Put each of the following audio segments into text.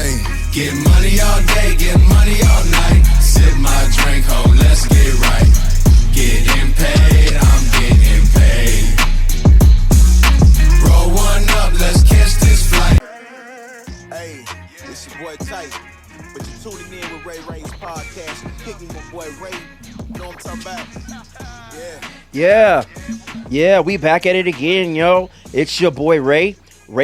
Hey, get money all day, get money all night. Sip my drink, ho, let's get right. Getting paid, I'm getting paid. Roll one up, let's catch this flight. Hey, it's your boy Tight. But you're tuning in with Ray Ray's podcast. Kicking my boy Ray. You know what I'm talking about? Yeah, we back at it again, yo. It's your boy Ray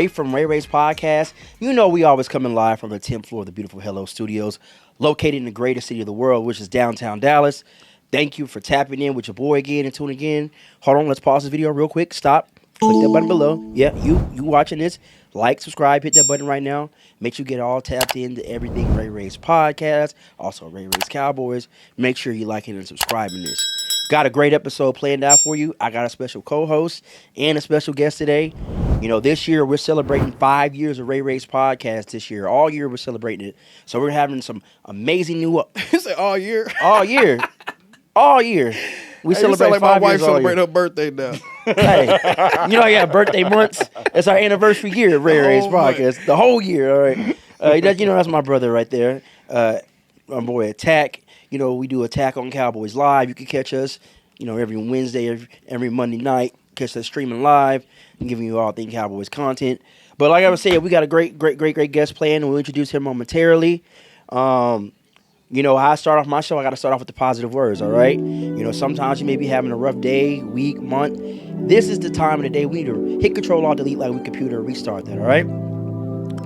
from Ray Ray's podcast. You know we always coming live from the 10th floor of the beautiful Hello Studios, located in the greatest city of the world, which is downtown Dallas. Thank you for tapping in with your boy again and tuning in. Hold on, let's pause this video real quick. Stop. Click that button below. Yeah, you watching this. Like, subscribe, hit that button right now. Make sure you get all tapped into everything Ray Ray's podcast. Also, Ray Ray's Cowboys. Make sure you liking and subscribing this. Got a great episode planned out for you. I got a special co-host and a special guest today. You know, this year we're celebrating 5 years of Ray Ray's podcast this year. All year we're celebrating it. So we're having some amazing new... You say all year? All year. All year. We celebrate like 5 my wife years all celebrate year. her birthday now. Hey, you know I got birthday months. It's our anniversary year of Ray Ray's podcast. The whole year, all right. You know, that's my brother right there. My boy Attack. You know, we do Attack on Cowboys Live. You can catch us, you know, every Wednesday, every Monday night. Catch us streaming live and giving you all things Cowboys content. But like I was saying, we got a great guest planned, and we'll introduce him momentarily. You know, how I start off my show, I got to start off with the positive words, all right? You know, sometimes you may be having a rough day, week, month. This is the time of the day we need to hit Control-Alt-Delete like we computer and restart that, all right?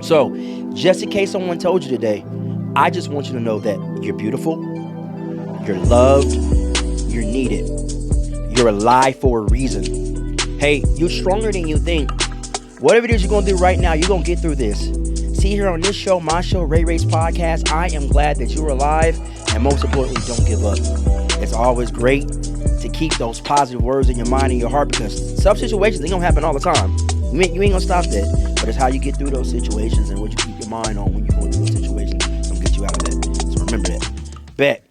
So, just in case someone told you today, I just want you to know that you're beautiful, you're loved, you're needed, you're alive for a reason. Hey, you're stronger than you think. Whatever it is you're going to do right now, you're going to get through this. See, here on this show, my show, Ray Ray's podcast, I am glad that you're alive, and most importantly, don't give up. It's always great to keep those positive words in your mind and your heart, because some situations, they don't happen all the time. You ain't going to stop that, but it's how you get through those situations and what you keep your mind on when you're going through those situations. It's going to get you out of that. So remember that. Bet.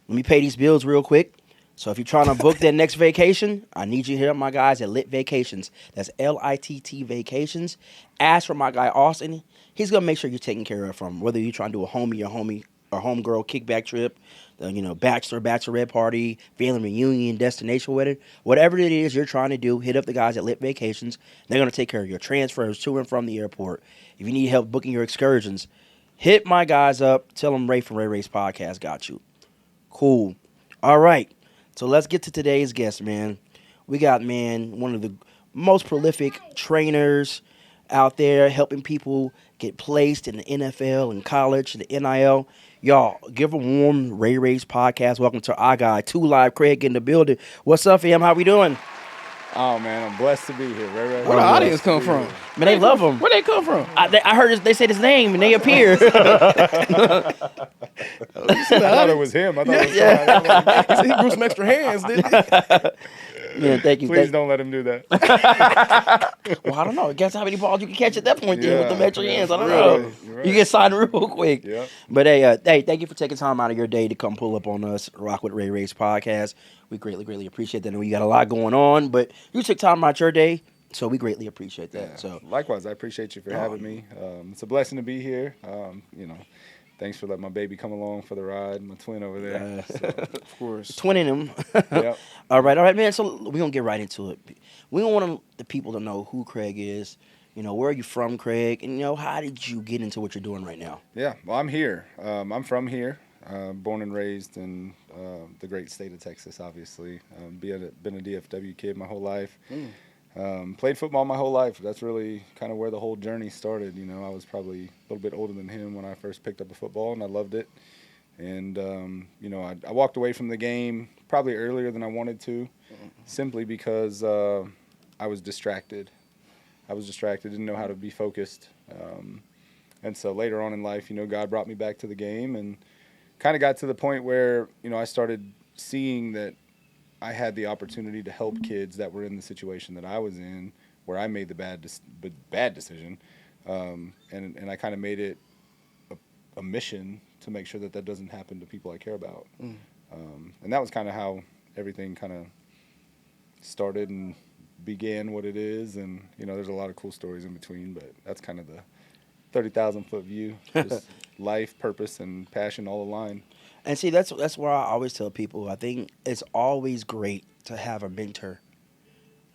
Let me pay these bills real quick. So if you're trying to book that next vacation, I need you to hit up my guys at Lit Vacations. That's Litt Vacations. Ask for my guy Austin. He's going to make sure you're taken care of from whether you're trying to do a homie or homegirl kickback trip, bachelor, bachelorette party, family reunion, destination wedding, whatever it is you're trying to do, hit up the guys at Lit Vacations. They're going to take care of your transfers to and from the airport. If you need help booking your excursions, hit my guys up. Tell them Ray from Ray Ray's podcast got you. Cool. All right. So let's get to today's guest, man. We got, one of the most prolific trainers out there helping people get placed in the NFL and college, the NIL. Y'all, give a warm Ray Ray's podcast. Welcome to our guy, 2 Live Craig in the building. What's up, fam? How we doing? Oh, man, I'm blessed to be here. Ray. Where the audience come from? Man, they love him. Where they come from? I heard they said his name, and they appear. I thought it was him. I thought it was He said he grew some extra hands, didn't he? Man, thank you. Please don't let him do that. Well, I don't know. Guess how many balls you can catch at that point then with them extra hands. I don't Right. know. You get signed real quick. Yeah. But hey, thank you for taking time out of your day to come pull up on us, rock with Ray Ray's podcast. We greatly appreciate that. I know you got a lot going on, but you took time out your day, so we greatly appreciate that. Yeah. So Likewise, I appreciate you for having me. It's a blessing to be here. Thanks for letting my baby come along for the ride, my twin over there. Of course. twinning him. Yep. All right, man. So we're going to get right into it. We want the people to know who Craig is. You know, where are you from, Craig? And, how did you get into what you're doing right now? Yeah, well, I'm here. I'm from here, born and raised in the great state of Texas, obviously. Been a DFW kid my whole life. Played football my whole life. That's really kind of where the whole journey started. I was probably a little bit older than him when I first picked up a football, and I loved it. And, I walked away from the game probably earlier than I wanted to, simply because I was distracted. Didn't know how to be focused. And so later on in life, God brought me back to the game and kind of got to the point where, I started seeing that I had the opportunity to help kids that were in the situation that I was in, where I made the bad decision, and I kind of made it a mission to make sure that doesn't happen to people I care about, and that was kind of how everything kind of started and began what it is, and there's a lot of cool stories in between, but that's kind of the 30,000-foot view. Just life, purpose, and passion all aligned. And see, that's why I always tell people. I think it's always great to have a mentor.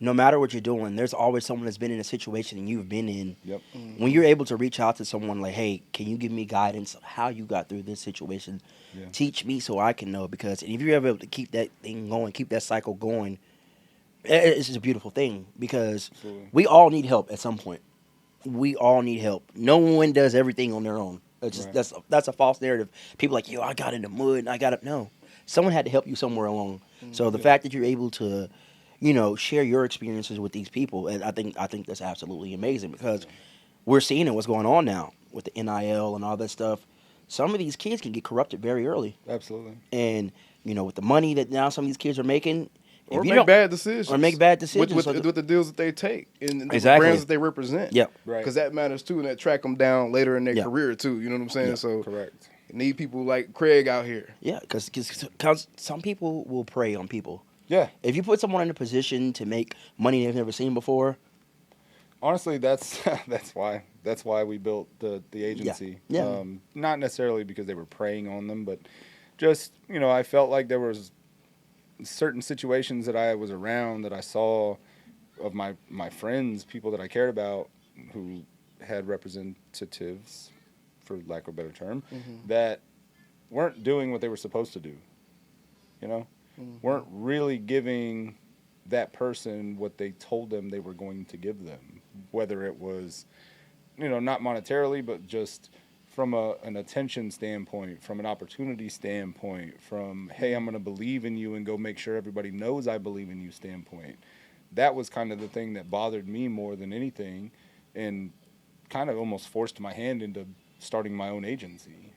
No matter what you're doing, there's always someone that's been in a situation you've been in. Yep. When you're able to reach out to someone like, hey, can you give me guidance on how you got through this situation? Yeah. Teach me so I can know. Because if you're ever able to keep that thing going, keep that cycle going, it's just a beautiful thing. Because Absolutely. we all need help at some point. We all need help. No one does everything on their own. It's just, Right. that's a false narrative. People are like, yo, I got in the mud and I got up. No, someone had to help you somewhere along. So the fact that you're able to, share your experiences with these people, and I think that's absolutely amazing because we're seeing it, what's going on now with the NIL and all that stuff. Some of these kids can get corrupted very early, Absolutely. and with the money that now some of these kids are making, Or if you make don't- bad decisions. or make bad decisions. With, So with the deals that they take and the Exactly. brands that they represent. Yep. Right. Because that matters too, and that track them down later in their Yeah. career too. You know what I'm saying? Yeah. So Correct. need people like Craig out here. Yeah, because some people will prey on people. Yeah. If you put someone in a position to make money they've never seen before, Honestly, that's why we built the agency. Yeah. Not necessarily because they were preying on them, but just I felt like there was certain situations that I was around that I saw of my friends, people that I cared about, who had representatives, for lack of a better term, that weren't doing what they were supposed to do. Weren't really giving that person what they told them they were going to give them, whether it was, not monetarily, but just from an attention standpoint, from an opportunity standpoint, from, hey, I'm going to believe in you and go make sure everybody knows I believe in you standpoint. That was kind of the thing that bothered me more than anything, and kind of almost forced my hand into starting my own agency.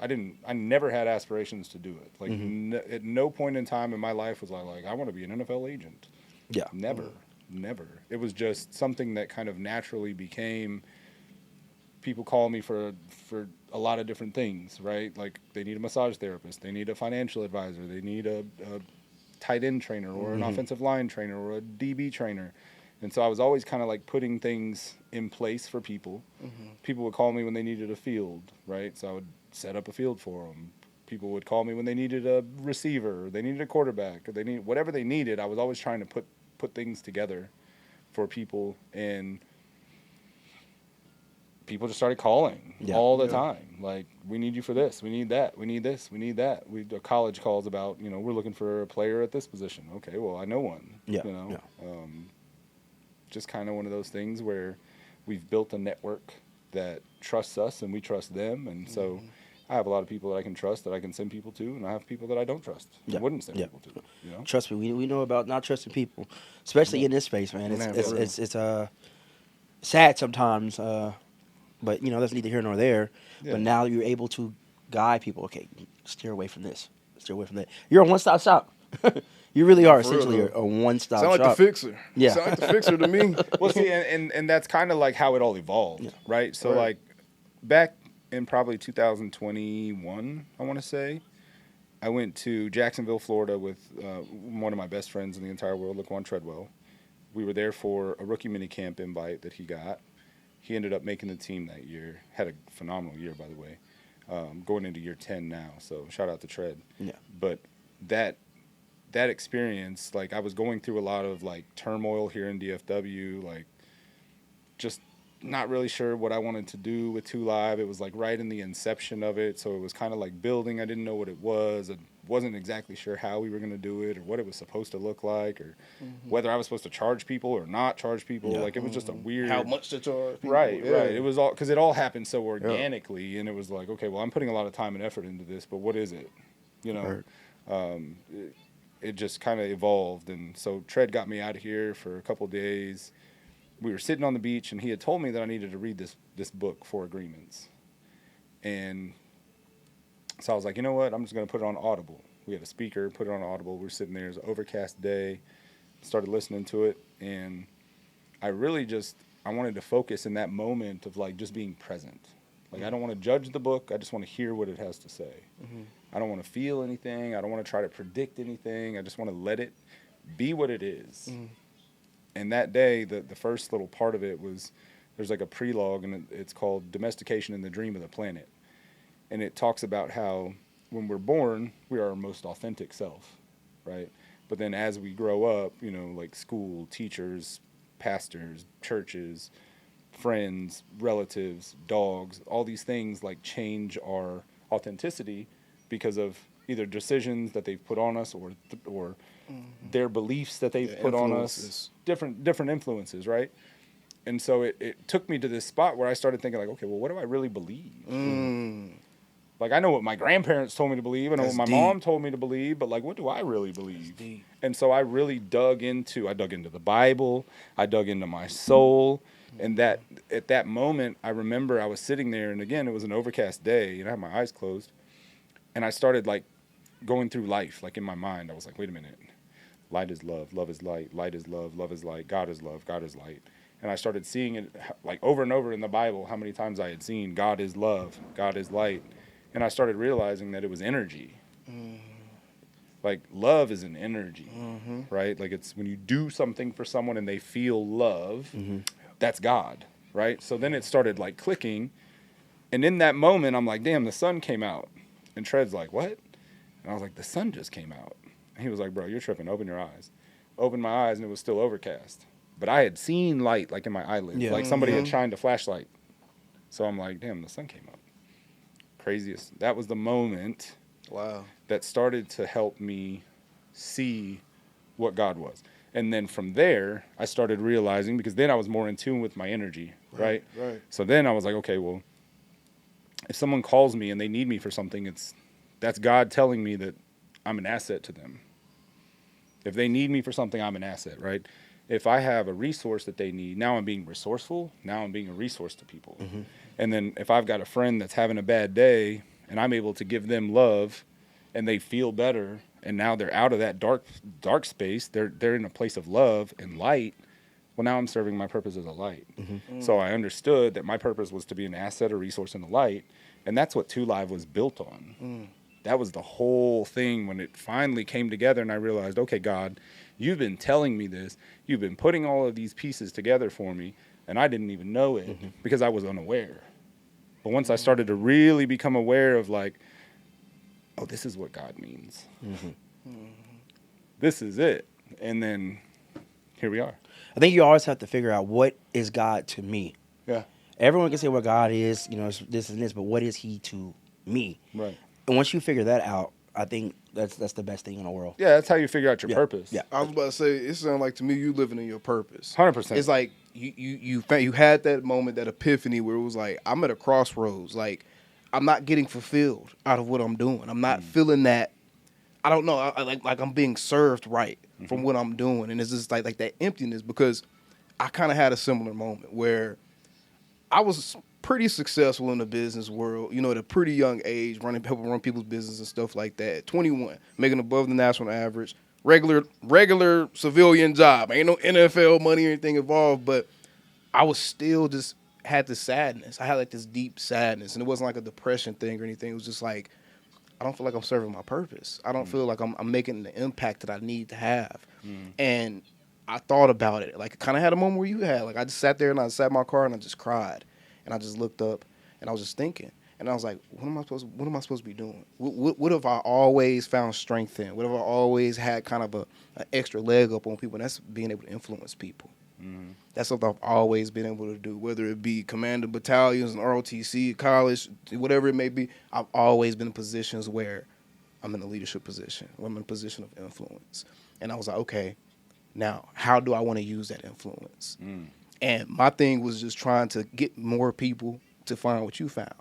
I never had aspirations to do it. Like at no point in time in my life was I like, I want to be an NFL agent. yeah, Never. It was just something that kind of naturally became. People call me for a lot of different things, right? Like they need a massage therapist, they need a financial advisor, they need a tight end trainer or an offensive line trainer or a DB trainer. And so I was always kind of like putting things in place for people. People would call me when they needed a field, right? So I would set up a field for them. People would call me when they needed a receiver, or they needed a quarterback, or they needed whatever they needed. I was always trying to put things together for people, and people just started calling all the time. Like, we need you for this, we need that, we need this, we need that. A college calls about, we're looking for a player at this position. Okay, well, I know one. Yeah, Just kind of one of those things where we've built a network that trusts us and we trust them, and so I have a lot of people that I can trust, that I can send people to, and I have people that I don't trust, and wouldn't send people to. Trust me, we know about not trusting people, especially in this space, man. It's sad sometimes, but that's neither here nor there. Yeah. But now you're able to guide people. Okay, steer away from this. Steer away from that. You're a one-stop shop. You really are For real, essentially though. a one-stop Sound shop. like the fixer. Yeah. Sound like the fixer to me. Well, see, and that's kind of like how it all evolved, right? So, Right. like, back in probably 2021, I want to say, I went to Jacksonville, Florida with one of my best friends in the entire world, Laquan Treadwell. We were there for a rookie minicamp invite that he got. He ended up making the team that year. Had a phenomenal year, by the way. Going into year 10 now, so shout out to Tread. Yeah. But that experience, like, I was going through a lot of like turmoil here in DFW, like just not really sure what I wanted to do with 2 Live. It was like right in the inception of it, so it was kind of like building. I didn't know what it was. I wasn't exactly sure how we were going to do it or what it was supposed to look like, or whether I was supposed to charge people or not charge people. Like, it was just a weird. How much to charge people. Right, Yeah. right. It was all because it all happened so organically, and it was like, okay, well, I'm putting a lot of time and effort into this, but what is it? It just kind of evolved, and so Tread got me out of here for a couple of days. We were sitting on the beach, and he had told me that I needed to read this book, 4 Agreements, and so I was like, you know what? I'm just going to put it on Audible. We had a speaker, put it on Audible. We were sitting there. It was an overcast day. Started listening to it, and I wanted to focus in that moment of like just being present. Like, I don't want to judge the book. I just want to hear what it has to say. I don't want to feel anything. I don't want to try to predict anything. I just want to let it be what it is. And that day, the first little part of it was there's like a prelogue, and it's called Domestication and the Dream of the Planet. And it talks about how when we're born, we are our most authentic self, right? But then as we grow up, you know, like school, teachers, pastors, churches, friends, relatives, dogs, all these things like change our authenticity because of either decisions that they've put on us or their beliefs that they've put on us, different influences, right? And so it took me to this spot where I started thinking like, okay, well, what do I really believe? Like, I know what my grandparents told me to believe. I know what my mom told me to believe, but like, what do I really believe? And so I really dug into the Bible. I dug into my soul. And that at that moment, I remember I was sitting there, and again, it was an overcast day, and I had my eyes closed. And I started like going through life, like in my mind. I was like, wait a minute. Light is love. Love is light. Light is love. Love is light. God is love. God is light. And I started seeing it like over and over in the Bible, how many times I had seen God is love. God is light. And I started realizing that it was energy. Like, love is an energy, right? Like, it's when you do something for someone and they feel love, that's God, right? So then it started, like, clicking. And in that moment, I'm like, damn, the sun came out. And Tred's like, what? And I was like, the sun just came out. And he was like, bro, you're tripping. Open your eyes. Opened my eyes, and it was still overcast. But I had seen light, like, in my eyelids. Like, somebody had shined a flashlight. So I'm like, damn, the sun came up. Craziest. That was the moment that started to help me see what God was. And then from there, I started realizing, because then I was more in tune with my energy, right? So then I was like, okay, well, if someone calls me and they need me for something, that's God telling me that I'm an asset to them. If they need me for something, I'm an asset, right? If I have a resource that they need, now I'm being resourceful. Now I'm being a resource to people. And then if I've got a friend that's having a bad day and I'm able to give them love and they feel better, and now they're out of that dark space, they're in a place of love and light, well, now I'm serving my purpose as a light. So I understood that my purpose was to be an asset, a resource, and a light, and that's what 2 Live was built on. That was the whole thing when it finally came together, and I realized, okay, God, you've been telling me this. You've been putting all of these pieces together for me, and I didn't even know it because I was unaware. But once I started to really become aware of, like, oh, this is what God means. This is it. And then here we are. I think you always have to figure out, what is God to me? Yeah. Everyone can say what God is, you know, it's this and this, but what is he to me? Right. And once you figure that out, I think that's the best thing in the world. Yeah, that's how you figure out your purpose. Yeah. I was about to say, it sounds like to me you living in your purpose. 100%. It's like you had that moment, that epiphany where it was like, I'm at a crossroads. Like, I'm not getting fulfilled out of what I'm doing. I'm not feeling that. I don't know. I like I'm being served right from what I'm doing, and it's just like that emptiness, because I kind of had a similar moment where I was pretty successful in the business world, you know, at a pretty young age, helping run people's business and stuff like that. At 21, making above the national average, regular civilian job. Ain't no NFL money or anything involved, but I was still just had this sadness. I had like this deep sadness, and it wasn't like a depression thing or anything. It was just like, I don't feel like I'm serving my purpose. I don't feel like I'm making the impact that I need to have. And I thought about it. Like, I kind of had a moment where you had. Like, I just sat there and I sat in my car and I just cried. And I just looked up and I was just thinking. And I was like, what am I supposed to be doing? What have I always found strength in? What have I always had kind of an extra leg up on people? And that's being able to influence people. That's something I've always been able to do, whether it be commanding battalions and ROTC, college, whatever it may be. I've always been in positions where I'm in a leadership position, or I'm in a position of influence. And I was like, okay, now how do I want to use that influence? And my thing was just trying to get more people to find what you found.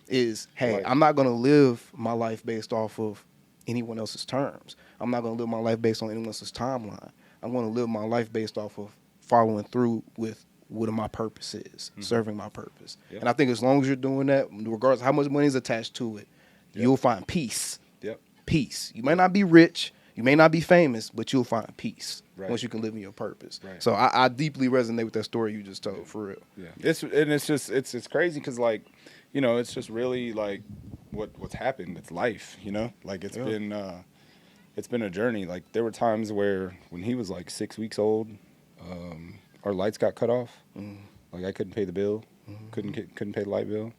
Is, hey, I'm not going to live my life based off of anyone else's terms. I'm not going to live my life based on anyone else's timeline. I'm going to live my life based off of following through with what my purpose is, serving my purpose. And I think as long as you're doing that, regardless of how much money is attached to it, you'll find peace. Peace. You may not be rich, you may not be famous, but you'll find peace once you can live in your purpose. So I deeply resonate with that story you just told, for real. It's crazy because, like, you know, it's just really like what's happened. It's life, you know. Like, it's been a journey. Like, there were times where when he was like 6 weeks old, our lights got cut off. Like I couldn't pay the bill, couldn't pay the light bill,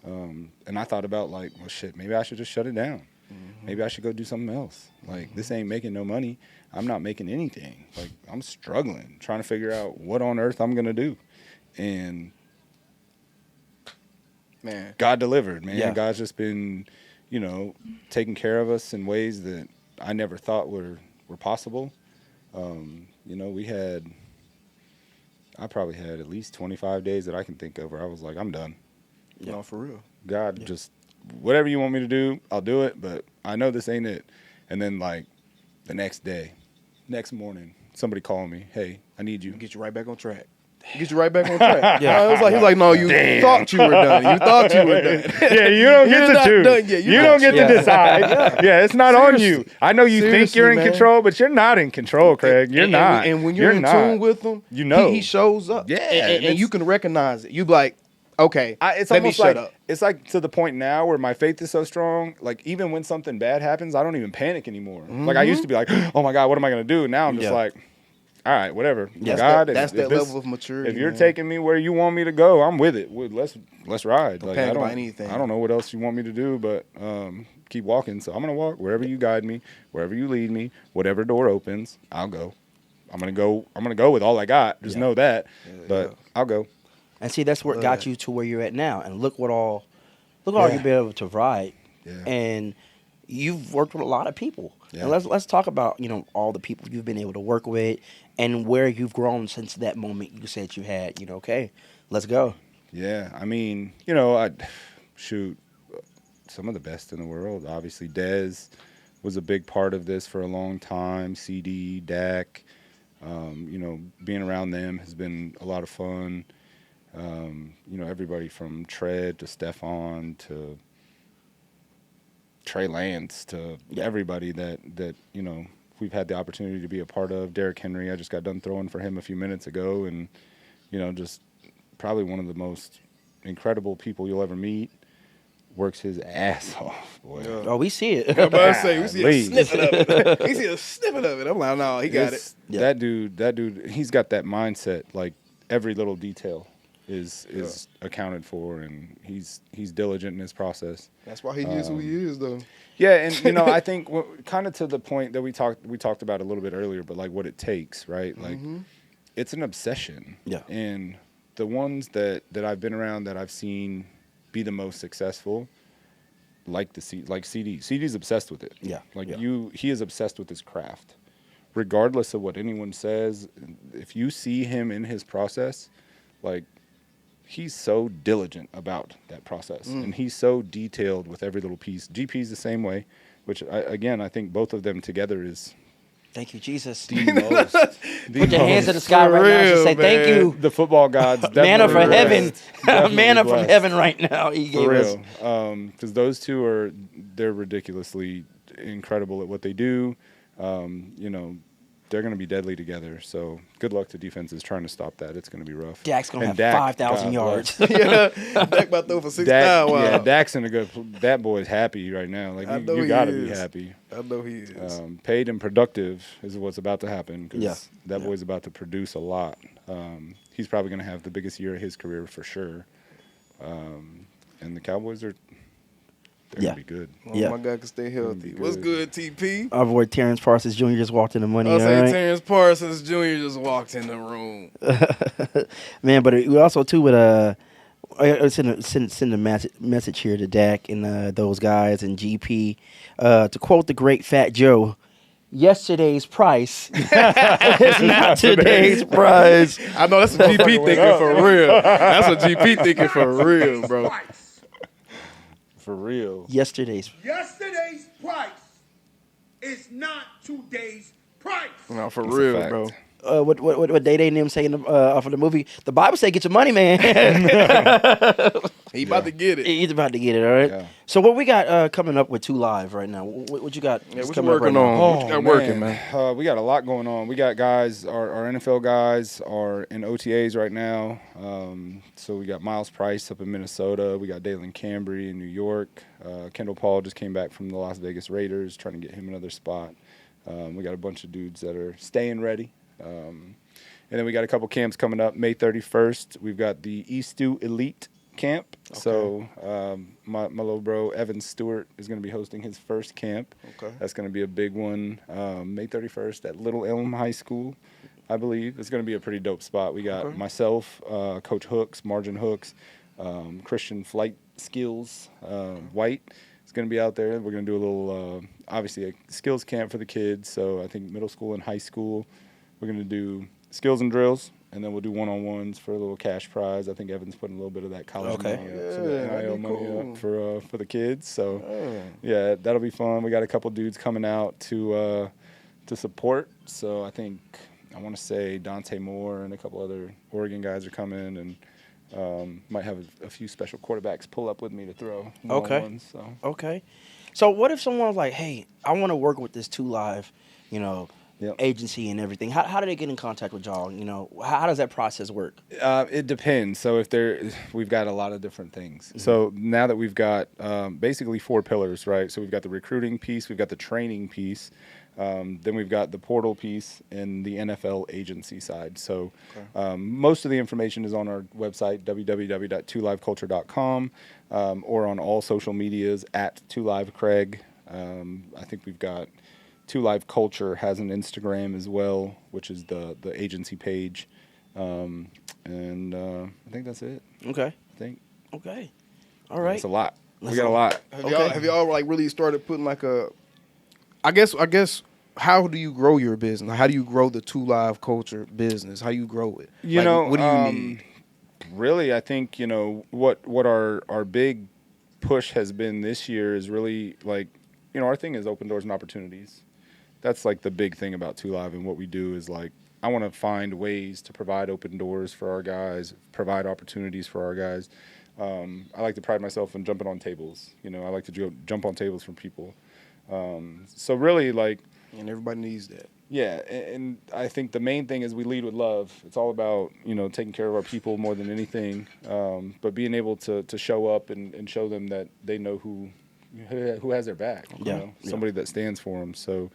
and I thought about like, well, shit, maybe I should just shut it down. Maybe I should go do something else. Like this ain't making no money. I'm not making anything. Like I'm struggling, trying to figure out what on earth I'm gonna do, and Man, God delivered, man. Yeah. God's just been, taking care of us in ways that I never thought were possible. I probably had at least 25 days that I can think of where I was like, I'm done. no, for real. God, just whatever you want me to do, I'll do it, but I know this ain't it. And then like the next morning, somebody called me, hey, I need you. Get you right back on track. Get you right back on track. Yeah, it was like he's like, no, you thought you were done. You thought you were done. Yeah, you don't You're get to not choose. done yet. You don't get to decide. Yeah, it's not on you. Seriously. I know you think you're in Seriously, man. control, but you're not in control, Craig. You're not. And when you're in tune with him, You know. he shows up. Yeah, and it's- you can recognize it. You be like, okay, It's let me almost shut like up. it's like to the point now where my faith is so strong. Like even when something bad happens, I don't even panic anymore. Like I used to be like, oh my God, what am I gonna do? Now I'm just Yeah. like, all right, whatever. Yeah. God, That's if that this- level of maturity. If you're man. taking me where you want me to go, I'm with it. Let's ride. Don't Like panic I don't about anything. I don't know what else you want me to do, but keep walking. So I'm gonna walk wherever you guide me, wherever you lead me, whatever door opens, I'll go. I'm gonna go with all I got. Just know that. But I'll go. And see, that's what Love got that. you to where you're at now. And look all Yeah. you've been able to ride. Yeah. And you've worked with a lot of people. Yeah. And let's talk about, all the people you've been able to work with and where you've grown since that moment you said you had, okay, let's go. Yeah, I mean, I shoot some of the best in the world. Obviously, Dez was a big part of this for a long time. CD, Dak, being around them has been a lot of fun. Everybody from Tread to Stephon to Trey Lance to everybody that we've had the opportunity to be a part of. Derrick Henry, I just got done throwing for him a few minutes ago, and just probably one of the most incredible people you'll ever meet. Works his ass off, boy. Oh, we see it. I'm about to say, we see a Golly. snippet of it. We see a snippet of it. I'm like, no, he got it. Yeah. That dude, he's got that mindset. Like every little detail is accounted for, and he's diligent in his process. That's why he is who he is, though. Yeah, and I think kind of to the point that we talked about a little bit earlier, but like what it takes, right? Like it's an obsession. Yeah. And the ones that I've been around that I've seen be the most successful, like CD. CD's obsessed with it. Yeah. He is obsessed with his craft. Regardless of what anyone says, if you see him in his process, like he's so diligent about that process, and he's so detailed with every little piece. GP's the same way, which I think both of them together is Thank you, Jesus. the most. Put your hands in the sky For right now and real, say thank man. you. The football gods, Manna definitely from heaven. blessed. Definitely Manna from blessed. heaven right now. He gave For us. real, because those two they're ridiculously incredible at what they do. They're going to be deadly together. So good luck to defenses trying to stop that. It's going to be rough. Dak's going to And have Dak, 5,000 God yards. Yeah, Dak about to throw for 6 Dak, Wow. yeah, Dak's in a good. That boy's happy right now. Like I know you he got to be is. happy. I know he is. Paid and productive is what's about to happen. 'Cause Yeah. that boy's about to produce a lot. He's probably going to have the biggest year of his career for sure. And the Cowboys are. They're Yeah. going to be good. Oh, yeah. my God can stay healthy. Be What's good. good, TP? Our boy Terrence Parsons Jr. just walked in the money. I'll All say right? Terrence Parsons Jr. just walked in the room. Man, but we also too with send a message here to Dak and those guys and GP. To quote the great Fat Joe, yesterday's price is not today's price. I know that's a GP thinking for real. That's a GP thinking for real, bro. For real. Yesterday's. Yesterday's price is not today's price. No, for That's a real, fact. bro. What Day Day and them saying off of the movie? The Bible say get your money, man. He about to get it. He's about to get it. All right. Yeah. So what we got coming up with 2 Live right now? What you got? Yeah, what you coming up working right on? now? What you got working, man? We got a lot going on. We got guys, our NFL guys are in OTAs right now. So we got Miles Price up in Minnesota. We got Dalen Cambry in New York. Kendall Paul just came back from the Las Vegas Raiders, trying to get him another spot. We got a bunch of dudes that are staying ready. And then we got a couple camps coming up. May 31st, we've got the Eastu Elite Camp. Okay. So my little bro, Evan Stewart, is going to be hosting his first camp. Okay. That's going to be a big one. May 31st at Little Elm High School, I believe. It's going to be a pretty dope spot. We got myself, Coach Hooks, Margin Hooks, Christian Flight Skills, White. It's going to be out there. We're going to do a little, obviously, a skills camp for the kids. So I think middle school and high school, we're going to do skills and drills, and then we'll do one-on-ones for a little cash prize. I think Evan's putting a little bit of that college money up, so the NIL money up for the kids. So, yeah, that'll be fun. We got a couple dudes coming out to support. So I think, I want to say Dante Moore and a couple other Oregon guys are coming, and might have a few special quarterbacks pull up with me to throw one-on-ones. So. Okay. So what if someone was like, hey, I want to work with this 2 Live, agency and everything. How do they get in contact with y'all? How does that process work? It depends. So we've got a lot of different things. Mm-hmm. So now that we've got basically 4 pillars, right? So we've got the recruiting piece, we've got the training piece, then we've got the portal piece and the NFL agency side. So most of the information is on our website, www.2liveculture.com, or on all social medias at 2livecraig. I think we've got 2 Live Culture has an Instagram as well, which is the agency page. And I think that's it. Okay. I think. Okay. All right. It's a lot. We got a lot. Have y'all like really started putting like I guess how do you grow your business? How do you grow the 2 Live Culture business? How you grow it? What do you need? Really, I think, what our big push has been this year is really like, our thing is open doors and opportunities. That's like the big thing about 2 Live, and what we do is like, I want to find ways to provide open doors for our guys, provide opportunities for our guys. I like to pride myself in jumping on tables. I like to jump on tables for people. So really, like, and everybody needs that. Yeah, and I think the main thing is we lead with love. It's all about, taking care of our people more than anything, but being able to show up and show them that they know who has their back, somebody that stands for them. So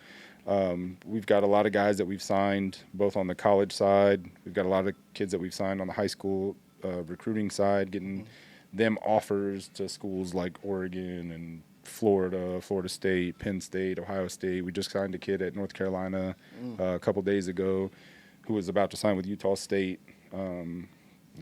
we've got a lot of guys that we've signed both on the college side. We've got a lot of kids that we've signed on the high school recruiting side, getting them offers to schools like Oregon and Florida State, Penn State, Ohio State. We just signed a kid at North Carolina a couple days ago who was about to sign with Utah State,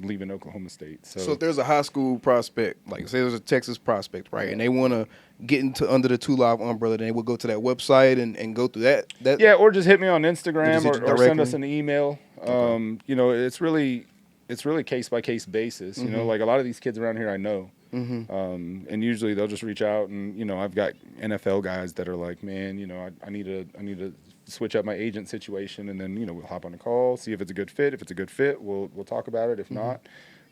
leaving Oklahoma State. So if there's a high school prospect, like say there's a Texas prospect, right, and they want to get into under the 2 Live umbrella, then they will go to that website and go through that. Yeah, or just hit me on Instagram or send us an email. Okay. It's really case by case basis. Like a lot of these kids around here I know. Mm-hmm. And usually they'll just reach out, and I've got NFL guys that are like, man, I need to switch up my agent situation, and then we'll hop on a call, see if it's a good fit. If it's a good fit, we'll talk about it. If not,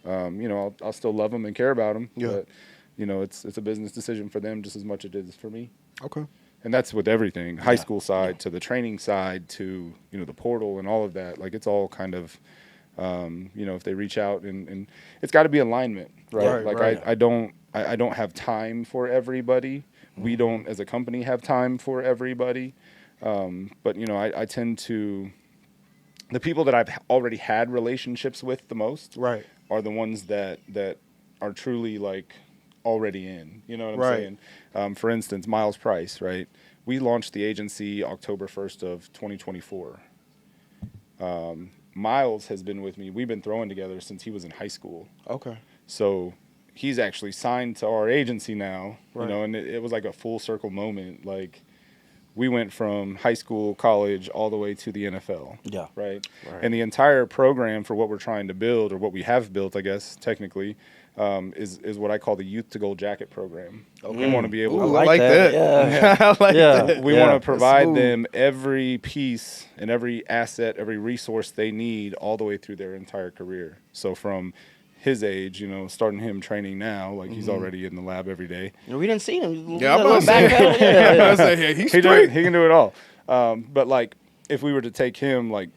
I'll still love them and care about them. Yeah. But it's a business decision for them just as much as it is for me. Okay. And that's with everything, high school side to the training side to the portal and all of that. Like it's all kind of. If they reach out and it's got to be alignment, right? I don't have time for everybody. We don't, as a company, have time for everybody. But I tend to, the people that I've already had relationships with the most, right, are the ones that are truly like already in. You know what I'm saying? For instance, Miles Price, right? We launched the agency October 1st of 2024. Miles has been with me. We've been throwing together since he was in high school. Okay. So he's actually signed to our agency now, right. And it was like a full circle moment. Like we went from high school, college, all the way to the NFL. Yeah. Right. And the entire program for what we're trying to build, or what we have built, I guess, technically, is what I call the Youth to Gold Jacket program. Okay. We want to be able to. I like that. Yeah. I like that. We want to provide them every piece and every asset, every resource they need all the way through their entire career. So from his age, starting him training now, like he's already in the lab every day. We didn't see him. Yeah, I'm about to say, he's straight. He can do it all. But like, if we were to take him like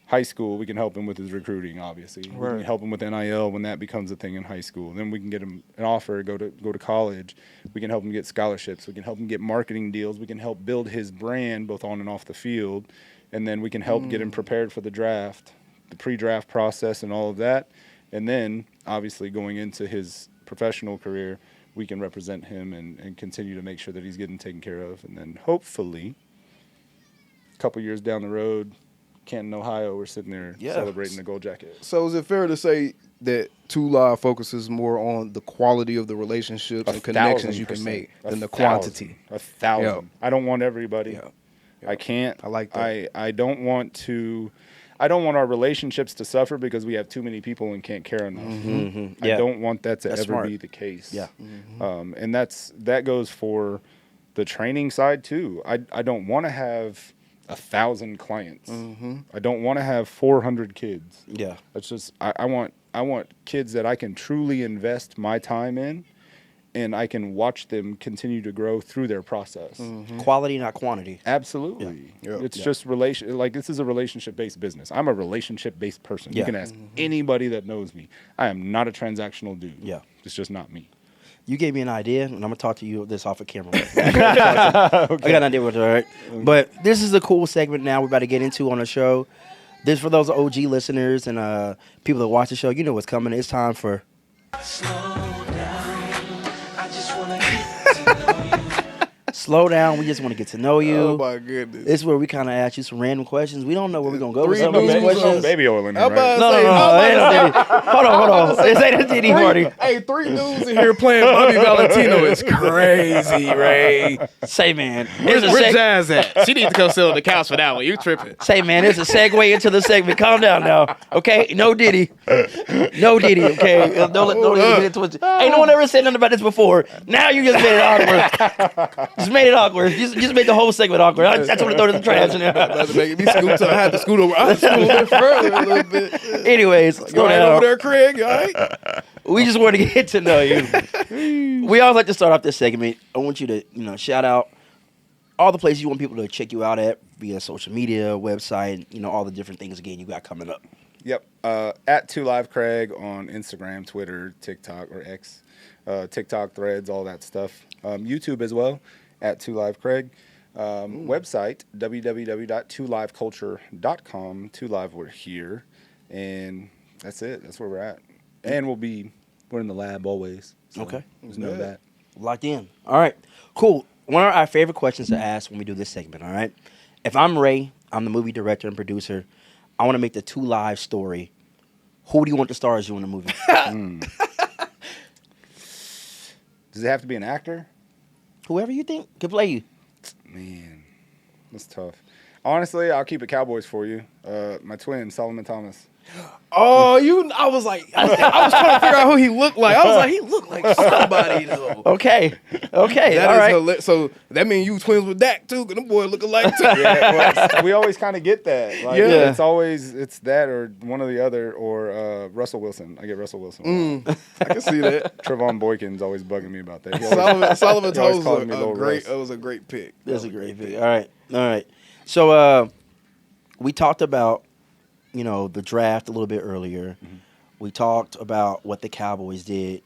high school, we can help him with his recruiting, obviously. Right. We can help him with NIL when that becomes a thing in high school. Then we can get him an offer, go to college. We can help him get scholarships. We can help him get marketing deals. We can help build his brand both on and off the field. And then we can help get him prepared for the draft. the pre-draft process and all of that. And then, obviously, going into his professional career, we can represent him and continue to make sure that he's getting taken care of. And then, hopefully, a couple years down the road, Canton, Ohio, we're sitting there celebrating the gold jacket. So is it fair to say that 2 Live focuses more on the quality of the relationships and connections you can make than the quantity? 1,000. Yeah. I don't want everybody. Yeah. I can't. I like that. I don't want our relationships to suffer because we have too many people and can't care enough. Mm-hmm. Yeah. I don't want that to That's ever smart. be the case. Yeah. And that goes for the training side too. I don't want to have 1,000 clients. I don't want to have 400 kids. Yeah. That's just I want kids that I can truly invest my time in, and I can watch them continue to grow through their process. Quality, not quantity. Absolutely. Yeah. It's just this is a relationship-based business. I'm a relationship-based person. Yeah. You can ask anybody that knows me. I am not a transactional dude. Yeah. It's just not me. You gave me an idea, and I'm gonna talk to you this off of camera. I got an idea with it, all right? But this is a cool segment now we're about to get into on the show. This for those OG listeners and people that watch the show. You know what's coming. It's time for Slow Down. We just want to get to know you. Oh my goodness. This is where we kind of ask you some random questions. We don't know where we're gonna go with Three some of these dudes questions. Baby oil in there, I'm right? about to No, say, ain't no Diddy. Hold on. This ain't a Diddy party. Hey, 3 dudes in here playing Bobby Valentino is crazy, Ray. Say, man. Where's Jazz at? She needs to come sit on the couch for that one. You tripping. Say, man, there's a segue into the segment. Calm down now, okay? No Diddy. No Diddy, okay? Don't let it get twisted. Ain't no one ever said nothing about this before. Now you just made it awkward. Just made it awkward. Just made the whole segment awkward. I just want to throw it in the trash. About to make me scoot to, I had to scoot over. I had to scoot a little bit further a little bit. Anyways, You slow all right over down. there, Craig? You all right? We just want to get to know you. We always like to start off this segment. I want you to, shout out all the places you want people to check you out at via social media, website, all the different things, again, you got coming up. Yep. At 2Live Craig on Instagram, Twitter, TikTok, or X. TikTok, Threads, all that stuff. YouTube as well, at 2Live Craig. Website, www.2liveculture.com. 2Live, we're here. And that's it. That's where we're at. And we're in the lab always. So Okay. Just know that. Locked in. All right. Cool. One of our favorite questions to ask when we do this segment, all right? If I'm Ray, I'm the movie director and producer, I want to make the 2 Live story. Who do you want to star as you in the movie? Does it have to be an actor? Whoever you think can play you. Man, that's tough. Honestly, I'll keep it Cowboys for you. My twin, Solomon Thomas. Oh, I was like, I was trying to figure out who he looked like. I was like, he looked like somebody, though. Okay. All That is right. So that means you twins with Dak, too, because them boys look alike, too. Yeah, well, we always kind of get that. Like, Yeah. it's that or one or the other or Russell Wilson. I get Russell Wilson. I can see that. Trevon Boykin's always bugging me about that. He always- Solomon he always Thomas calls was me Lil Russ. it was a great pick. That's a great pick. All right. So we talked about, the draft a little bit earlier. Mm-hmm. We talked about what the Cowboys did.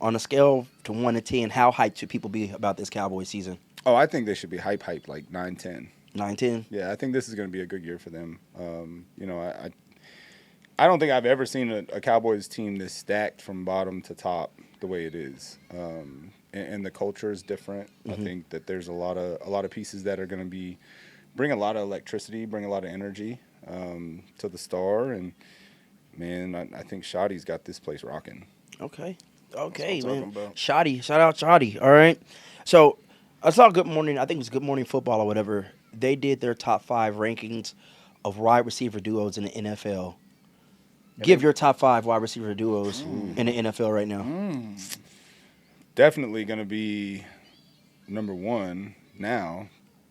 On a scale to 1 to 10, how hyped should people be about this Cowboys season? Oh, I think they should be hype like 9-10. 9, 10? Yeah, I think this is going to be a good year for them. I don't think I've ever seen a Cowboys team this stacked from bottom to top the way it is. And the culture is different. I think that there's a lot of pieces that are going to bring a lot of electricity, bring a lot of energy to the Star. And man, I think Shoddy's got this place rocking. Okay, I'm man. talking about. Shoddy. Shout out Shoddy. All right. So I saw Good Morning. I think it was Good Morning Football or whatever. They did their top 5 rankings of wide receiver duos in the NFL. Give your top 5 wide receiver duos in the NFL right now. Definitely going to be number 1 now,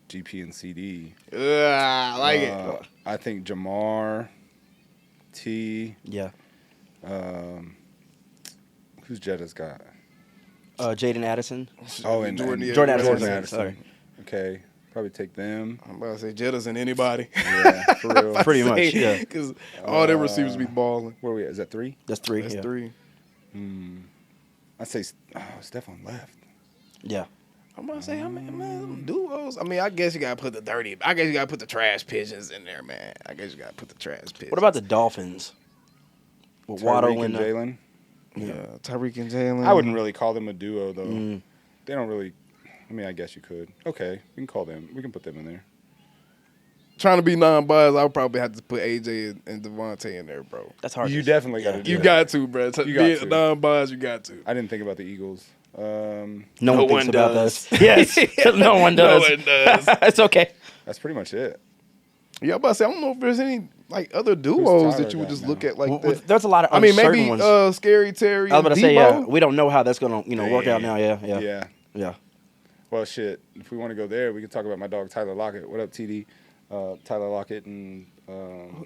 GP and CD. I like it. I think Jamar, T, Yeah. who's Jetta's got? Jaden Addison. Oh, and Jordan Addison. Sorry. Okay, probably take them. I'm about to say Jettas and anybody. Yeah, for real. Pretty much, yeah. Because all their receivers be balling. Where we at? Is that 3? That's 3. That's yeah. 3. I'd say Stephon left. Yeah. I'm about to say, man, duos. I mean, I guess you gotta put the dirty. I guess you gotta put the trash pigeons in there, man. I guess you gotta put the trash pigeons. What about the Dolphins? With Waddle Tyreek and Jalen. Yeah, Tyreek and Jalen? I wouldn't really call them a duo though. They don't really. I mean, I guess you could. Okay, we can call them. We can put them in there. Trying to be non-biased, I would probably have to put AJ and Devontae in there, bro. That's hard. You definitely got to do You that. got to, bro. You got to. Non-biased, you got to. I didn't think about the Eagles. No one thinks about does. this. Yes, no one does. No one does. It's okay. That's pretty much it. Yeah, I'm about to say, I don't know if there's any like other duos Tyler that you would got just now? look at like Well, that. there's a lot of I mean, uncertain maybe ones. Scary Terry. I was about to and say, Debo. yeah, we don't know how that's gonna, work out now. Yeah. Yeah. Well, shit. If we want to go there, we can talk about my dog Tyler Lockett. What up, TD? Tyler Lockett and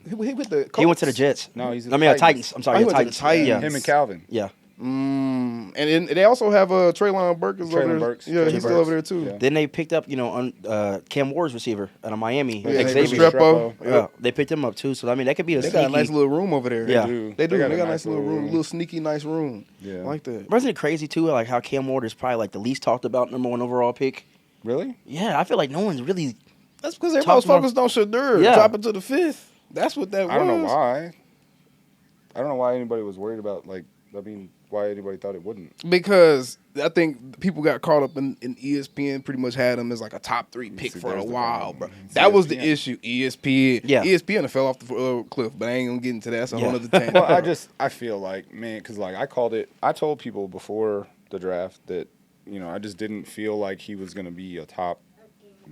He with the He went to the Colts. Jets. No, he's in I the mean, Titans. Titans. I'm sorry, Oh, he the went to the Titans. Titans. Yeah. him and Calvin. Yeah. And they also have Traylon Burks over Traylon there. Burks. Yeah, Traylon he's still Burks. over there too. Yeah. Then they picked up, Cam Ward's receiver out of Miami, Yeah, Xavier. Restrepo. Yeah, they picked him up too. So I mean, that could be a They sneaky. got a nice little room over there. Yeah. They do. They got a a nice little room, little sneaky nice room. Yeah. I like that. Wasn't it crazy too? Like how Cam Ward is probably like the least talked about number 1 overall pick. Really? Yeah, I feel like no one's really. That's because everybody's Talk more- focused on Shadur. Yeah. Dropping to the 5th. That's what that was. I don't know why. I don't know why anybody was worried about why anybody thought it wouldn't. Because I think people got caught up in ESPN pretty much had him as like a top 3 pick See, for a there's the while, problem. bro. It's That was the ESPN. issue. ESPN. Yeah. ESPN fell off the cliff, but I ain't gonna get into that. That's a whole Yeah. other tangent. Well, I feel like, man, because I called it. I told people before the draft that I just didn't feel like he was gonna be a top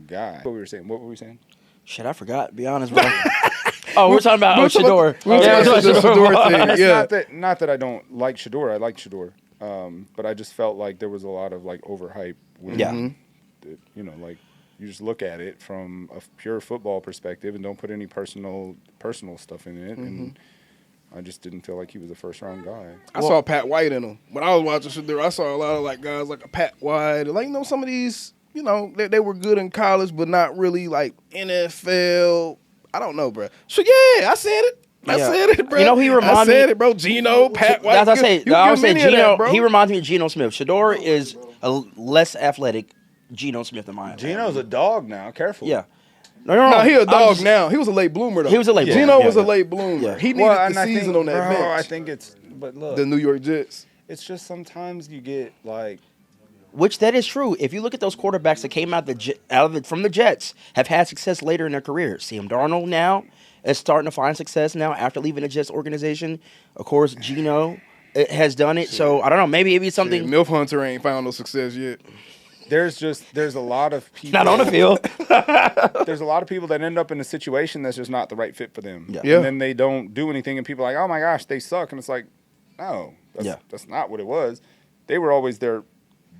guy. What were we saying? Shit, I forgot. Be honest, bro. Oh, we're talking about Shador. we were talking about the Shador thing. It's Yeah. not that I don't like Shador. I like Shador. But I just felt like there was a lot of overhype. When, Yeah. like you just look at it from a pure football perspective and don't put any personal stuff in it. And I just didn't feel like he was a first round guy. I saw Pat White in him. When I was watching Shadur, I saw a lot of guys like a Pat White. Some of these, they were good in college, but not really like NFL. I don't know, bro. So yeah, I said it. I Yeah. said it, bro. He reminds I said me. it, bro. Geno, Pat White. As I say, You I give would say many of Geno. that, bro. He reminds me of Geno Smith. Shador is a less athletic Geno Smith in my opinion. Geno's a dog now. Careful. Yeah. No, he a I'm dog just- now. He was a late bloomer though. He was a late bloomer, Geno yeah, was a yeah. late bloomer. Yeah. He needed Well, the and season on that bro, bench. I think but look, The New York Jets. it's just sometimes you get Which that is true. If you look at those quarterbacks that came from the Jets, have had success later in their career. Sam Darnold now is starting to find success now after leaving the Jets organization. Of course, Geno has done it. So I don't know. Maybe it's something. Yeah, Milf Hunter ain't found no success yet. there's a lot of people Not on the field. There's a lot of people that end up in a situation that's just not the right fit for them. Yeah. Yeah. And then they don't do anything and people are like, oh my gosh, they suck. And it's like, no, that's not what it was. They were always there.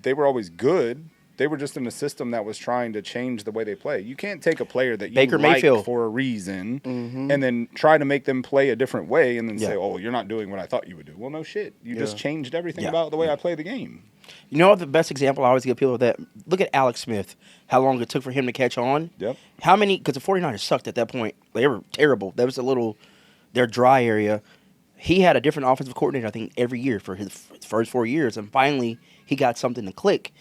They were always good. They were just in a system that was trying to change the way they play. You can't take a player that you Baker like Mayfield. for a reason and then try to make them play a different way and then Yeah. say, oh, you're not doing what I thought you would do. Well, no shit. You just changed everything Yeah. about the way I play the game. You know what the best example I always give people of that? Look at Alex Smith. How long it took for him to catch on. Yep. How many? Because the 49ers sucked at that point. They were terrible. That was their dry area. He had a different offensive coordinator, I think, every year for his first 4 years. And finally, he got something to click.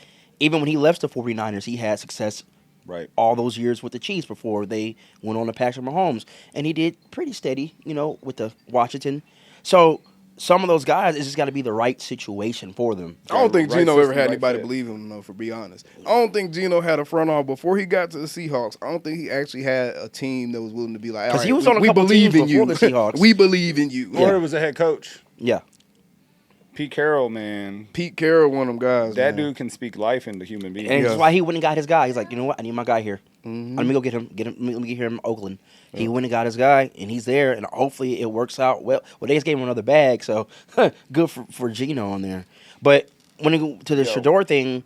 Even when he left the 49ers, he had success Right. all those years with the Chiefs before they went on to Patrick Mahomes. And he did pretty steady, with the Washington. So some of those guys, it's just got to be the right situation for them. I don't think Right Geno ever system, had right anybody fit. believe him, though, for be honest. I don't think Geno had a front office. Before he got to the Seahawks, I don't think he actually had a team that was willing to be like, all 'Cause right, he was on a we couple believe teams in you. before the Seahawks. We believe in you. Or it was a head coach. Yeah. Pete Carroll, man. Pete Carroll, one of them guys. That man. dude can speak life into human beings. And Yeah. that's why he went and got his guy. He's like, you know what? I need my guy here. Let me go get him. Let me get him in Oakland. He went and got his guy, and he's there. And hopefully it works out well. Well, they just gave him another bag, so good for Geno on there. But when it go to the Shador thing,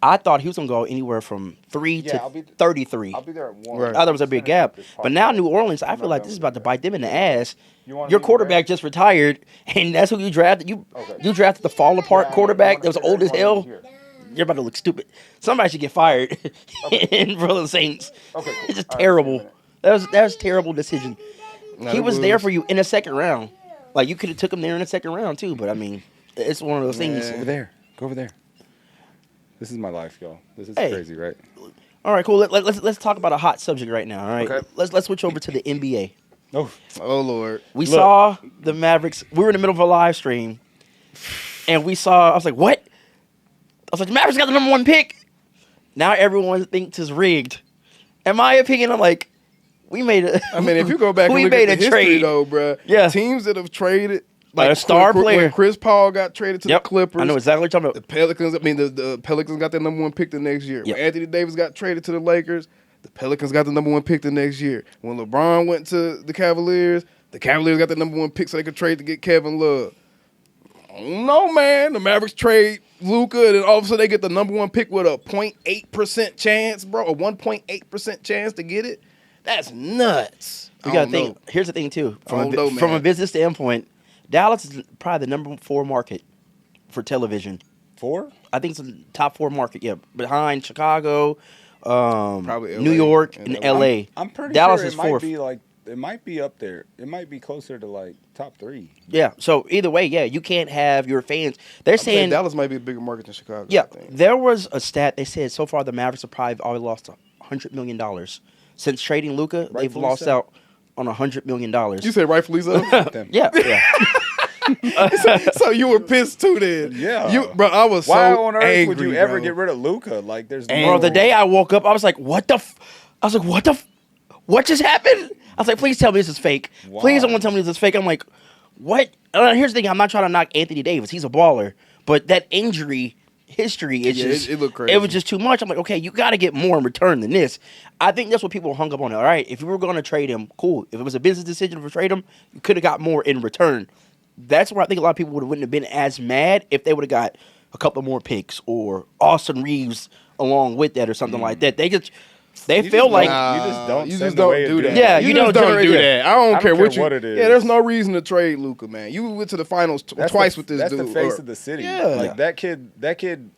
I thought he was gonna go anywhere from 3 Yeah, to 33. I'll be there at 1. Right. I thought there was a big gap. But now New Orleans, I feel like this is about to bite them in the ass. Your quarterback just retired, and that's who you drafted. You drafted the fall apart quarterback that was old as hell. You're about to look stupid. Somebody should get fired in for the Saints. Okay, cool. It's just All right, terrible. wait That was a terrible decision. Nah, He it was there was. for you in the second round. Like you could have took him there in the second round too. But I mean, it's one of those things. Over there. Go over there. This is my life, y'all. This is Hey. crazy, right? All right, cool. Let's talk about a hot subject right now. All right, Okay. let's switch over to the NBA. Oh, Oh Lord. We Look. saw the Mavericks. We were in the middle of a live stream, and we saw. I was like, "What?" I was like, "The Mavericks got the number 1 pick." Now everyone thinks it's rigged. In my opinion, I'm like, we made a. I mean, if you go back and we look made at the a history, trade. though, bruh, Yeah. teams that have traded A star when player. Chris Paul got traded to Yep, the Clippers. I know exactly what you're talking The about. Pelicans. I mean, the Pelicans got their number 1 pick the next year. Yep. When Anthony Davis got traded to the Lakers, the Pelicans got the number 1 pick the next year. When LeBron went to the Cavaliers got the number 1 pick so they could trade to get Kevin Love. I don't know, man. The Mavericks trade Luka, and then all of a sudden they get the number 1 pick with a 0.8% chance, bro, a 1.8% chance to get it. That's nuts. We I got to don't know. think. Here's the thing too. I don't know, From a man. business standpoint, Dallas is probably the number 4 market for television. 4? I think it's the top 4 market. Yeah, behind Chicago, Probably New LA York, and and LA. LA. I'm pretty Dallas sure is it might 4th. be like it might be up there. It might be closer to like top 3. Yeah. So either way, yeah, you can't have your fans. They're I'm saying saying Dallas might be a bigger market than Chicago. Yeah, I think. there was a stat. They said so far the Mavericks have probably already lost $100 million since trading Luka. They've Rightfully lost so. out on $100 million. You said rightfully so. Them. Yeah, yeah. So you were pissed too, then? Yeah. You, bro, I was Why so on earth angry, would you ever bro. get rid of Luka? Like, there's Bro, no the day I woke up, I was like, "What the?" I was like, "What the? What just happened?" I was like, "Please tell me this is fake. Please Why? someone tell me this is fake." I'm like, "What?" Here's the thing: I'm not trying to knock Anthony Davis. He's a baller, but that injury history is Yeah, just it looked crazy. It was just too much. I'm like, okay, you got to get more in return than this. I think that's what people hung up on. All right, if you were going to trade him, cool. If it was a business decision to trade him, you could have got more in return. That's where I think a lot of people wouldn't have been as mad if they would have got a couple more picks or Austin Reeves along with that or something like that. They You feel just like don't- you just don't you send just don't away a do dude. that. Yeah, you you just don't don't do generate that. I don't care what you. what it is. Yeah, there's no reason to trade Luka, man. You went to the finals That's twice the, with this that's dude. the face or- of the city. Yeah. Like that kid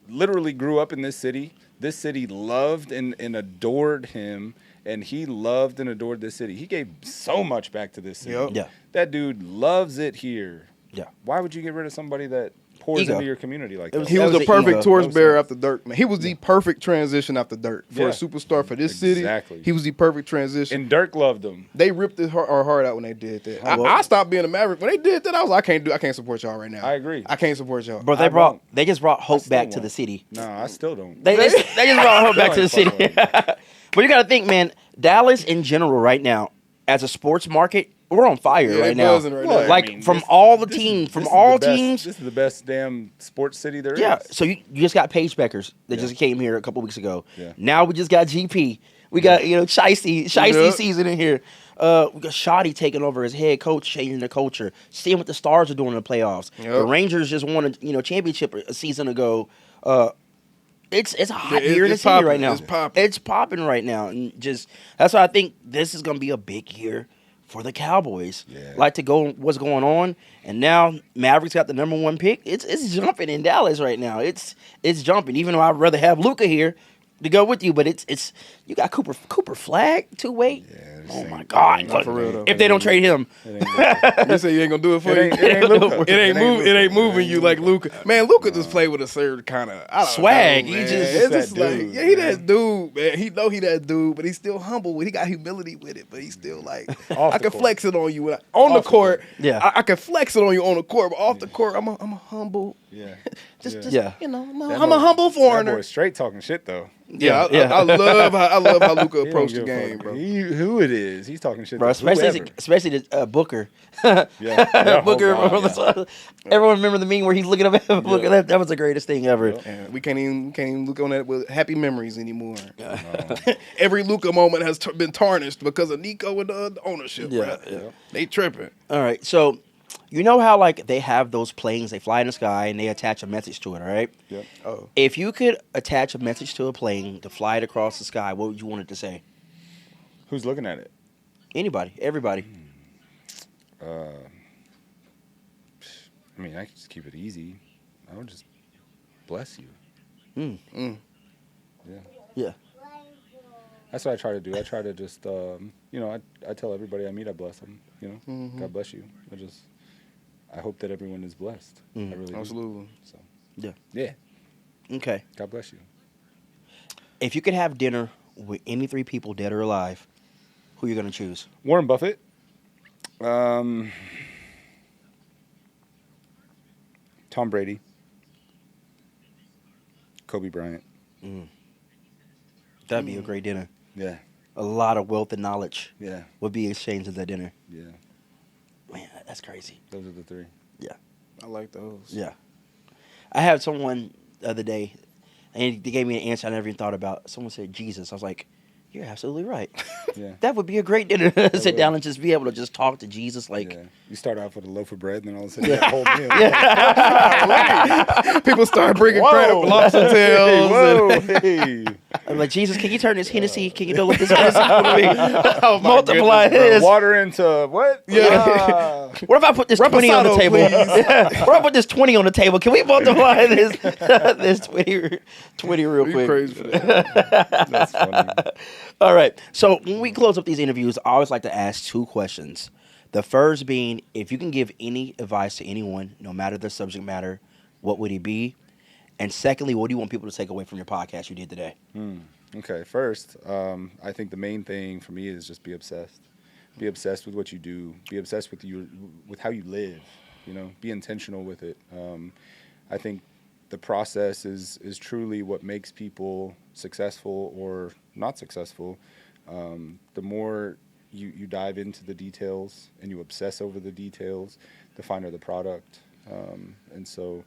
literally grew up in this city. This city loved and adored him, and he loved and adored this city. He gave so much back to this city. Yep. Yeah. That dude loves it here. Yeah. Why would you get rid of somebody that pours Ego. into your community like It that? was- He That was was the the perfect ego. torchbearer after Dirk, man. He was the perfect transition after Dirk for Yeah. a superstar for this city. Exactly. He was the perfect transition. And Dirk loved him. They ripped our heart out when they did that. well- I stopped being a Maverick when they did that. I was like, I can't support y'all right now. I agree. I can't support y'all. Bro, I won't. they just brought hope still back to won't. the city. No, I still don't. They just brought hope back to the Still city. ain't fucking But you got to think, man, Dallas in general right now, as a sports market, we're on fire Yeah, they right now. buzzing right now. Well, I Like mean, from this- all the this teams, is- from this is all the best- teams. This is the best damn sports city there is. Yeah. So you just got Paige Beckers that Yeah. just came here a couple weeks ago. Yeah. Now we just got GP. We got Shiesty Yeah. season in here. We got Shoddy taking over as head coach, changing the culture, seeing what the Stars are doing in the playoffs. Yep. The Rangers just won a championship a season ago. It's a hot Yeah, year in the it's city popping. right now. It's popping. It's popping right now, and just that's why I think this is gonna be a big year for the Cowboys. Yeah. Like to go what's going on, and now Mavericks got the number 1 pick. It's jumping in Dallas right now. It's jumping. Even though I'd rather have Luka here to go with you, but it's you got Cooper Flag two-way. Oh my God! Not for real, though. If they don't trade him, You say you ain't gonna do it for you. It ain't Luka. It ain't moving you like Luka. Man, Luka just played with a certain kind of Swag. Know, He man. just- it's that just like dude, yeah, he man. that dude, man. He know he that dude, but he's still humble. He got humility with it, but he's still like Off I the can court. flex it on you on the Off the court. court. Yeah. I can flex it on you on the court, but off the court, I'm a humble. Yeah. Just Yeah. you know, I'm That a boy- humble That foreigner. boy straight talking shit though. Yeah, Yeah. I love how Luka He don't approached the give a game, fuck. bro. Who it is? He's talking shit. bro, to whoever. especially the Booker. Yeah. Yeah. Booker. Oh, God, yeah. Everyone remember the meme where he's looking up at Booker. That was the greatest thing ever. And we can't even look on that with happy memories anymore. Every Luka moment has been tarnished because of Nico and the ownership. Yeah, Right? yeah. They tripping. All right, so you know how like they have those planes, they fly in the sky and they attach a message to it, all right? Yep. Oh, If you could attach a message to a plane to fly it across the sky, what would you want it to say? Who's looking at it? Anybody, everybody. I mean, I could just keep it easy. I would just bless you. Mm. Yeah. Yeah. That's what I try to do. I try to just, I tell everybody I meet, I bless them. God bless you. I hope that everyone is blessed. I really do. absolutely. So, Yeah. yeah. Okay. God bless you. If you could have dinner with any 3 people, dead or alive, who you gonna choose? Warren Buffett. Tom Brady. Kobe Bryant. That'd be a great dinner. Yeah. A lot of wealth and knowledge Yeah. would be exchanged at that dinner. Yeah. Man, that's crazy. Those are the 3. Yeah. I like those. Yeah. I had someone the other day, and they gave me an answer I never even thought about. Someone said Jesus. I was like, you're absolutely right. Yeah. That would be a great dinner to sit would. down and just be able to just talk to Jesus. Like, Yeah. You start off with a loaf of bread, and then all of a sudden you got a whole meal. People start bringing Whoa. crab lobster tails. Whoa. Hey. I'm like, Jesus, can you turn this Hennessy? Can you double this Hennessy for me? Oh, my Multiply goodness, this. Water into what? Yeah. What if I put this 20 on the Reposado, table? please. What if I put this 20 on the table? Can we multiply this this 20 real You quick? crazy for that. That's funny. All right. So when we close up these interviews, I always like to ask 2 questions. The first being, if you can give any advice to anyone, no matter the subject matter, what would it be? And secondly, what do you want people to take away from your podcast you did today? Okay, first, I think the main thing for me is just be obsessed. Be obsessed with what you do. Be obsessed with how you live. You know, be intentional with it. I think the process is truly what makes people successful or not successful. The more you dive into the details and you obsess over the details, the finer the product. And so,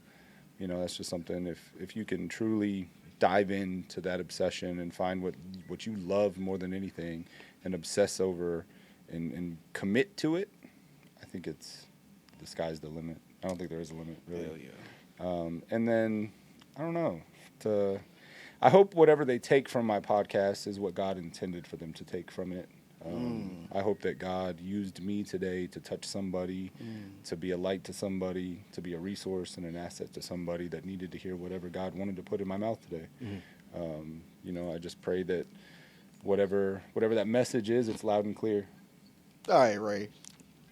you know, that's just something, if you can truly dive into that obsession and find what you love more than anything and obsess over and commit to it, I think the sky's the limit. I don't think there is a limit, really. Hell yeah. And then, I don't know, I hope whatever they take from my podcast is what God intended for them to take from it. I hope that God used me today to touch somebody, to be a light to somebody, to be a resource and an asset to somebody that needed to hear whatever God wanted to put in my mouth today. You know, I just pray that whatever that message is, it's loud and clear. All right, Ray.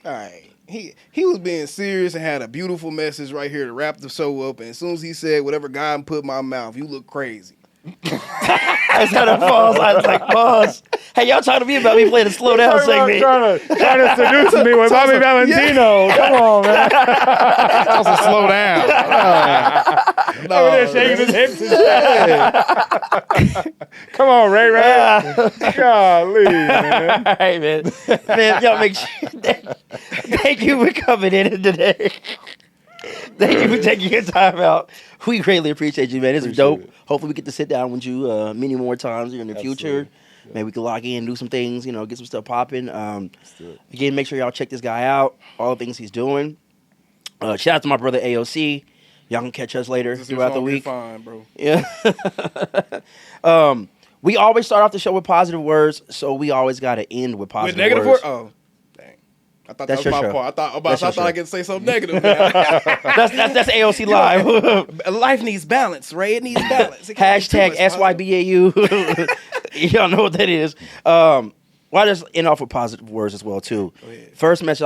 All right. He was being serious and had a beautiful message right here to wrap the show up. And as soon as he said whatever God put in my mouth, you look crazy. I just had to pause. I was like, pause. Hey, y'all talking to me about me playing a slow down segment. Trying to seduce me with Bobby Valentino. Come on, man. Also, slow down. Over there shaking his hips and shit. Come on, Ray. Golly, man. All right, man. Man, y'all make sure. Thank you for coming in today. Thank you for taking your time out. We greatly appreciate you, man. This is dope. Hopefully we get to sit down with you many more times in the future. Yeah. Maybe we can lock in, do some things, you know, get some stuff popping. Again, make sure y'all check this guy out, all the things he's doing. Shout out to my brother AOC. Y'all can catch us later throughout the week. Fine, bro. Yeah. We always start off the show with positive words, so we always got to end with positive With negative words. Oh, dang. I thought That's that was your my show. part. I That's your thought I show. could say something negative. That's AOC Live. Life needs balance, Ray. It needs balance. It can't be too Hashtag much positive. SYBAU. Y'all know what that is. Well, I just end off with positive words as well, too. First message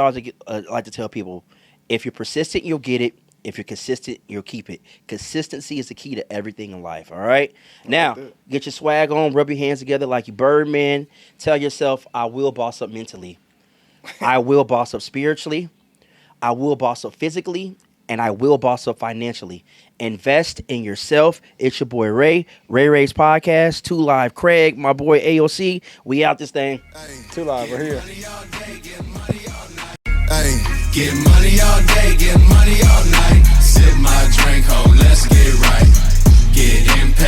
I like to tell people, if you're persistent, you'll get it. If you're consistent, you'll keep it. Consistency is the key to everything in life, all right? Now, get your swag on, rub your hands together like you Birdman. Tell yourself, I will boss up mentally. I will boss up spiritually. I will boss up physically. And I will boss up financially. Invest in yourself. It's your boy Ray. Ray's Podcast. 2 Live Craig. My boy AOC. We out this thing. 2 Live, we're here. Hey, get money all day, get money all night. Sip my drink, ho, let's get right. Getting paid.